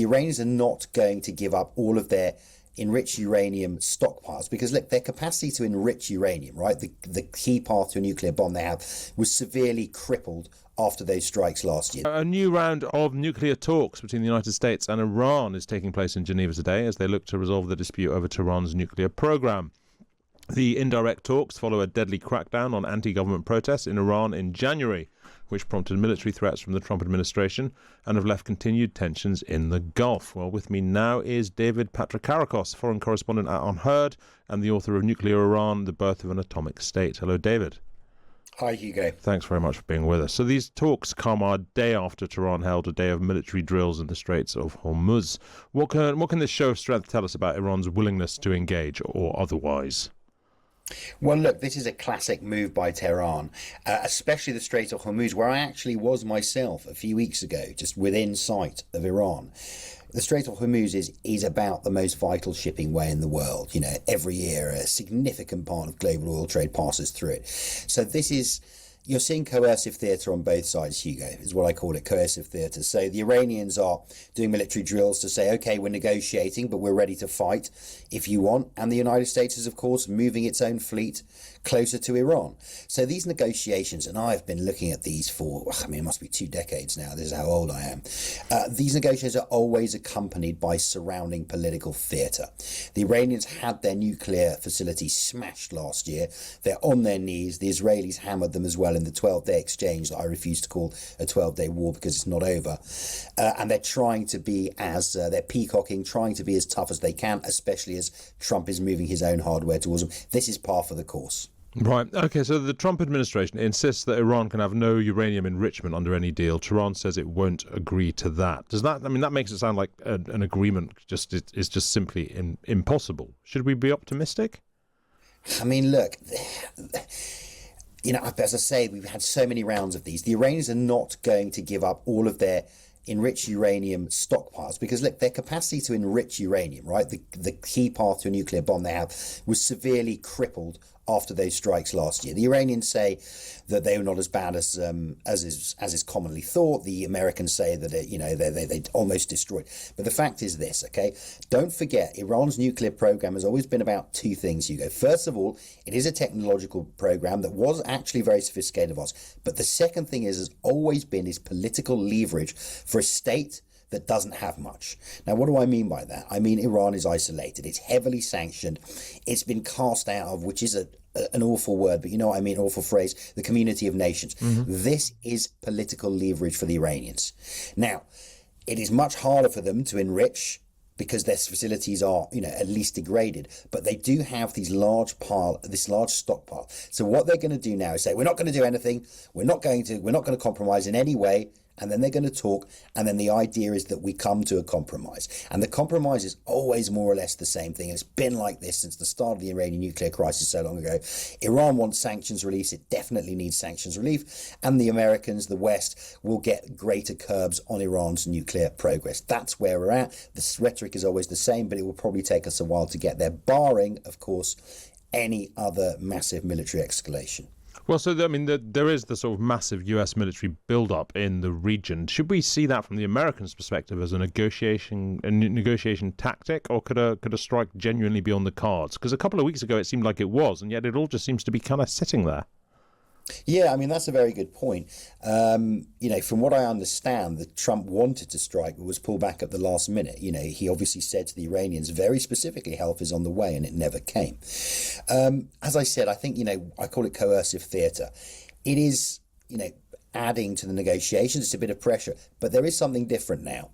the Iranians are not going to give up all of their enriched uranium stockpiles because, look, their capacity to enrich uranium, right, the key path to a nuclear bomb they have, was severely crippled after those strikes last year. A new round of nuclear talks between the United States and Iran is taking place in Geneva today as they look to resolve the dispute over Tehran's nuclear program. The indirect talks follow a deadly crackdown on anti-government protests in Iran in January, which prompted military threats from the Trump administration and have left continued tensions in the Gulf. Well, with me now is David Patrikarakos, foreign correspondent at UnHerd and the author of Nuclear Iran, The Birth of an Atomic State. Hello, David. Hi, Hugo. Thanks very much for being with us. So these talks come a day after Tehran held a day of military drills in the Straits of Hormuz. What can this show of strength tell us about Iran's willingness to engage or otherwise? Well, look, this is a classic move by Tehran, especially the Strait of Hormuz, where I actually was myself a few weeks ago, just within sight of Iran. The Strait of Hormuz is about the most vital shipping way in the world. You know, every year a significant part of global oil trade passes through it. So this is... You're seeing coercive theatre on both sides, Hugo, is what I call it, coercive theatre. So the Iranians are doing military drills to say, OK, we're negotiating, but we're ready to fight if you want. And the United States is, of course, moving its own fleet closer to Iran. So these negotiations, and I've been looking at these for, it must be 2 decades now. This is how old I am. These negotiations are always accompanied by surrounding political theatre. The Iranians had their nuclear facility smashed last year. They're on their knees. The Israelis hammered them as well in the 12-day exchange that I refuse to call a 12-day war because it's not over. And they're trying to be they're peacocking, trying to be as tough as they can, especially as Trump is moving his own hardware towards them. This is par for the course. Right. OK, so the Trump administration insists that Iran can have no uranium enrichment under any deal. Tehran says it won't agree to that. That makes it sound like an agreement is just simply impossible. Should we be optimistic? Look... as I say, we've had so many rounds of these. The Iranians are not going to give up all of their enriched uranium stockpiles because, look, their capacity to enrich uranium, right, the key path to a nuclear bomb they have, was severely crippled after those strikes last year. The Iranians say that they were not as bad as is commonly thought. The Americans say that they almost destroyed. But the fact is this, okay? Don't forget, Iran's nuclear program has always been about 2 things, Hugo. First of all, it is a technological program that was actually very sophisticated of us. But the second thing has always been is political leverage for a state that doesn't have much. Now, what do I mean by that? I mean, Iran is isolated. It's heavily sanctioned. It's been cast out of, which is an awful word, but you know what I mean, awful phrase, the community of nations. Mm-hmm. This is political leverage for the Iranians. Now, it is much harder for them to enrich because their facilities are, at least degraded, but they do have this large stockpile. So what they're going to do now is say, we're not going to do anything. We're not going to compromise in any way. And then they're going to talk, and then the idea is that we come to a compromise. And the compromise is always more or less the same thing. It's been like this since the start of the Iranian nuclear crisis so long ago. Iran wants sanctions release. It definitely needs sanctions relief. And the Americans, the West, will get greater curbs on Iran's nuclear progress. That's where we're at. The rhetoric is always the same, but it will probably take us a while to get there, barring, of course, any other massive military escalation. Well, so there is the sort of massive US military build-up in the region. Should we see that from the Americans' perspective as a negotiation tactic, or could a strike genuinely be on the cards? Because a couple of weeks ago it seemed like it was, and yet it all just seems to be kind of sitting there. Yeah, that's a very good point. From what I understand, that Trump wanted to strike but was pulled back at the last minute. He obviously said to the Iranians very specifically, help is on the way, and it never came. As I said, I think, I call it coercive theatre. It is, adding to the negotiations. It's a bit of pressure, but there is something different now.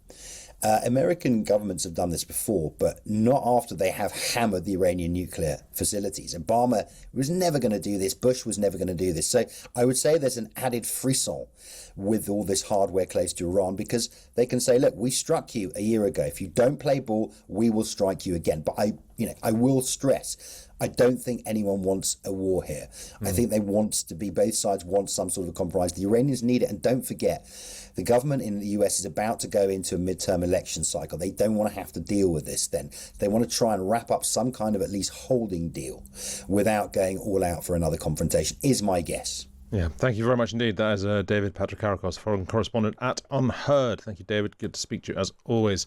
American governments have done this before, but not after they have hammered the Iranian nuclear facilities. Obama was never going to do this. Bush was never going to do this. So I would say there's an added frisson with all this hardware close to Iran because they can say, look, we struck you a year ago. If you don't play ball, we will strike you again. But I will stress, I don't think anyone wants a war here. I think they want to be, both sides want some sort of a compromise. The Iranians need it. And don't forget, the government in the US is about to go into a midterm election cycle. They don't want to have to deal with this then. They want to try and wrap up some kind of at least holding deal without going all out for another confrontation, is my guess. Yeah, thank you very much indeed. That is David Patrikarakos, foreign correspondent at UnHerd. Thank you, David. Good to speak to you as always.